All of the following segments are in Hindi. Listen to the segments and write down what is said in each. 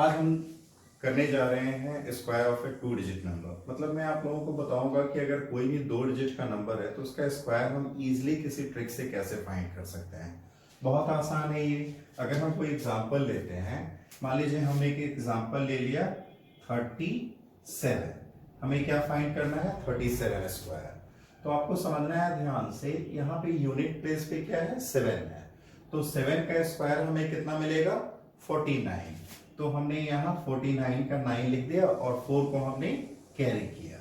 आज हम करने जा रहे हैं square of A 2 digit number. मतलब मैं आप लोगों को बताऊंगा कि अगर कोई भी 2 डिजिट का नंबर है तो उसका स्क्वायर हम इजीली किसी ट्रिक से कैसे फाइंड कर सकते हैं। बहुत आसान है ये। अगर हम कोई एग्जांपल लेते हैं, मान लीजिए हमने एक एग्जांपल ले लिया 37। हमें क्या फाइंड करना है? 37 स्क्वायर। तो आपको समझना है ध्यान से, यहाँ पे यूनिट प्लेस पे क्या है? 7 है। तो 7 का स्क्वायर हमें कितना मिलेगा? 49। तो हमने यहाँ 49 का 9 लिख दिया और 4 को हमने कैरी किया।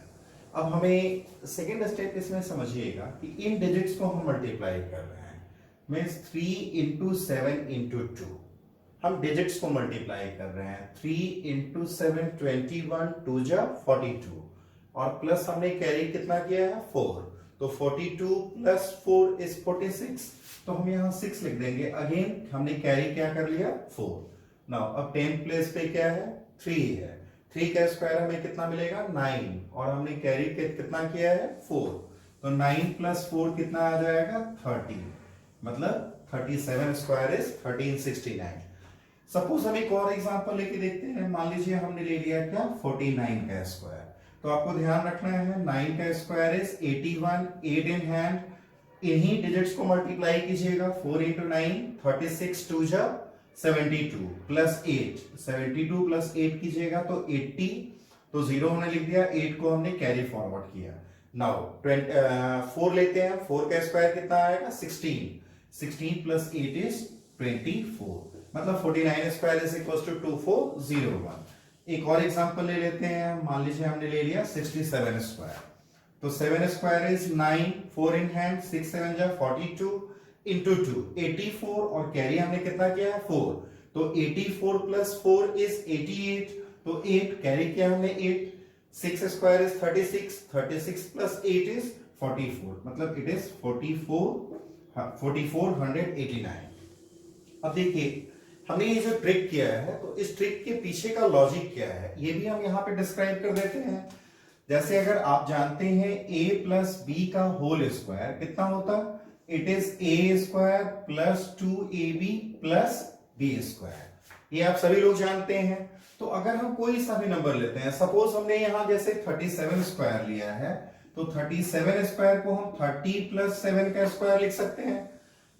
अब हमें सेकेंड स्टेप इसमें समझिएगा कि इन डिजिट्स को हम मल्टीप्लाई कर रहे हैं। मीन्स 3 इंटू 7 इंटू 2 हम डिजिट्स को मल्टीप्लाई कर रहे हैं। 3 इंटू 7 21, 2 जा 42 और प्लस हमने कैरी कितना किया है? 4। तो 42 प्लस 4 इज 46। तो हम यहाँ 6 लिख देंगे। अगेन हमने कैरी क्या कर लिया? 4। नाउ अब 10 प्लेस पे क्या है? 3 है। 3 का स्क्वायर हमें कितना मिलेगा? 9 और हमने कैरी कितना किया है? 4। तो 9 प्लस 4 कितना आ जाएगा? 30। मतलब 37 स्क्वायर इज 1369। सपोज हम एक और एग्जांपल लेके देखते हैं। मान लीजिए हमने ले लिया क्या? 49 का स्क्वायर। तो आपको ध्यान रखना है 9 का स्क्वायर इज 81, 8 इन हैंड। इन्हीं डिजिट्स को मल्टीप्लाई कीजिएगा। 4 इंटू 9 36, 2 जा 72 प्लस 8, 72 प्लस 8 कीजिएगा तो 80। तो 0 हमने लिख दिया, 8 को हमने कैरी फॉरवर्ड किया। नाउ 4 लेते हैं। 4 का स्क्वायर कितना आएगा? 16। 16 प्लस 8 इज 24। मतलब 49 स्क्वायर इज इक्वल टू 2401। एक और एग्जांपल ले लेते हैं। मान लीजिए हमने ले लिया 67 स्क्वायर। तो 7 स्क्वायर इज 9, 4 इन हैंड, 6 7 जा 42 इंटू 2 84 और कैरी हमने कितना किया है? 4। तो 84 प्लस 4 इज 88। तो 8 कैरी किया हमने 8। 6 स्क्वायर इज 36, 36 प्लस 8 इज 44। मतलब इट इज 4489। अब देखिए हमने ये जो ट्रिक किया है, तो इस ट्रिक के पीछे का लॉजिक क्या है ये भी हम यहाँ पे डिस्क्राइब कर देते हैं। जैसे अगर आप जानते हैं a प्लस बी का होल स्क्वायर कितना होता? It is a square plus 2ab plus B square. ये आप सभी लोग जानते हैं। तो अगर हम कोई सा भी नंबर लेते हैं, सपोज हमने यहां जैसे 37 स्क्वायर लिया है, तो 37 स्क्वायर को हम 30 प्लस 7 का स्क्वायर लिख सकते हैं।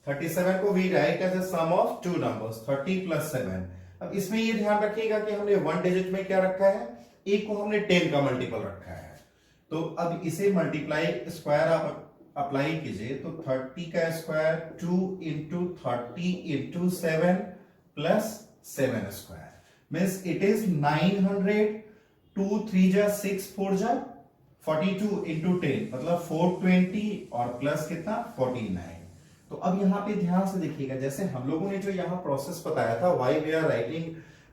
37 को we write as a sum of two numbers 30 plus 7। अब इसमें ये ध्यान रखिएगा कि हमने 1 डिजिट में क्या रखा है? एक को हमने 10 का मल्टीपल रखा है। तो अब इसे मल्टीप्लाई स्क्वायर आप अप्लाई कीजिए तो 30 का square 2 into 30 into 7 plus 7 square means it is 900। 2 3 जा 6, 4 जा 42 इंटू 10 मतलब 420 और प्लस कितना? 49। तो अब यहाँ पे ध्यान से देखिएगा, जैसे हम लोगों ने जो यहाँ प्रोसेस बताया था, why we are writing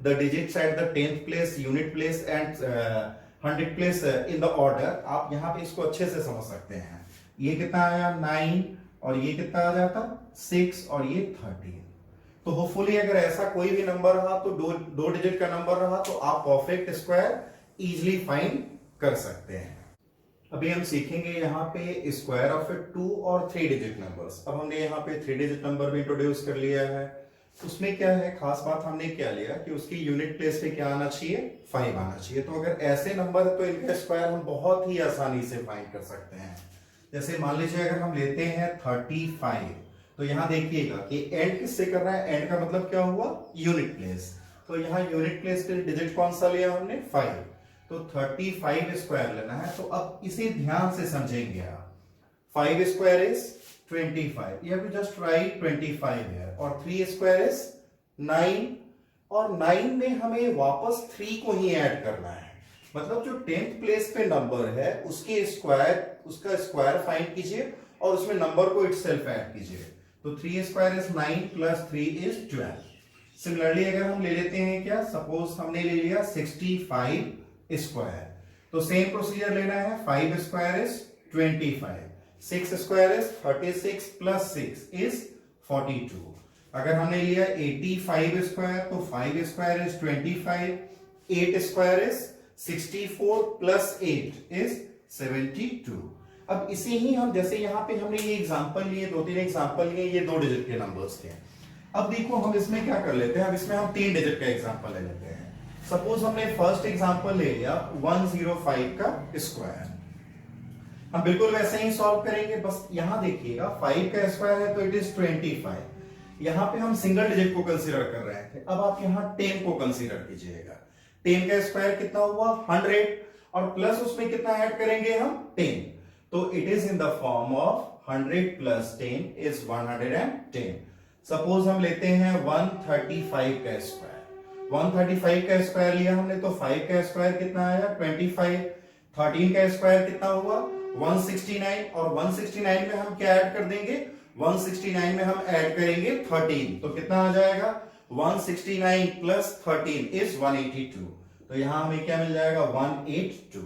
the digits at the 10th place, unit place and 100 place in the order, आप यहाँ पे इसको अच्छे से समझ सकते हैं। ये कितना आया? 9 और ये कितना आ जाता? 6 और ये 13। तो होपफुली अगर ऐसा कोई भी नंबर रहा, तो दो डिजिट का नंबर रहा, तो आप परफेक्ट स्क्वायर इजीली फाइंड कर सकते हैं। अभी हम सीखेंगे यहाँ पे स्क्वायर ऑफ 2 और 3 डिजिट नंबर्स। अब हमने यहाँ पे 3 डिजिट नंबर भी इंट्रोड्यूस कर लिया है। उसमें क्या है खास बात, हमने क्या लिया कि उसकी यूनिट प्लेस पे क्या आना चाहिए? 5 आना चाहिए। तो अगर ऐसे नंबर है तो इनका स्क्वायर हम बहुत ही आसानी से फाइंड कर सकते हैं। जैसे मान लीजिए अगर हम लेते हैं 35, तो यहाँ देखिएगा कि एंड किससे कर रहा है? एंड का मतलब क्या हुआ? Unit place. तो यहाँ यूनिट प्लेस पे डिजिट कौन सा लिया हमने? 5। तो 35 स्क्वायर लेना है। तो अब इसे ध्यान से समझेंगे आप। 5 square is 25, you have to just write 25 here, और 3 स्क्वायर इज 9 और 9 में हमें वापस 3 को ही ऐड करना है। मतलब जो 10th प्लेस पे नंबर है उसके स्क्वायर, उसका स्क्वायर फाइंड कीजिए और उसमें नंबर को इटसेल्फ ऐड कीजिए। तो 3 square is 9 plus 3 is 12। Similarly अगर हम ले लेते हैं क्या, सपोज हमने ले लिया 65 स्क्वायर, तो सेम प्रोसीजर लेना है। 5 square is 25, 6 square is 36 plus 6 is 42। अगर हमने लिया 85 स्क्वायर, तो 5 square is 25, 8 square is 64 plus 8 is 72। अब इसे ही हम, जैसे यहाँ पे हमने ये एग्जांपल लिए, 2-3 एग्जांपल लिए, ये 2 डिजिट के नंबर्स थे। अब देखो हम इसमें क्या कर लेते हैं, अब इसमें हम 3 डिजिट का एग्जांपल ले लेते हैं। सपोज हमने फर्स्ट एग्जांपल ले लिया 105 का स्क्वायर, हम बिल्कुल वैसे ही सॉल्व करेंगे, बस यहां देखिएगा 5 का स्क्वायर है तो इट इज 25। यहां पे हम सिंगल डिजिट को कंसीडर कर रहे थे, अब आप यहां 10 को कंसीडर कीजिएगा। 10 का स्क्वायर कितना हुआ 100, और प्लस उसमें कितना ऐड करेंगे हम 10, तो it is in the form of 100 plus 10 is 110। Suppose हम लेते हैं 135 का स्क्वायर, 135 का स्क्वायर लिया हमने तो 5 का स्क्वायर कितना आया 25, 13 का स्क्वायर कितना हुआ 169, और 169 में हम क्या ऐड कर देंगे 169 में हम ऐड करेंगे 13, तो कितना आ जाएगा 169 प्लस 13 इज 182, तो यहां हमें क्या मिल जाएगा 182।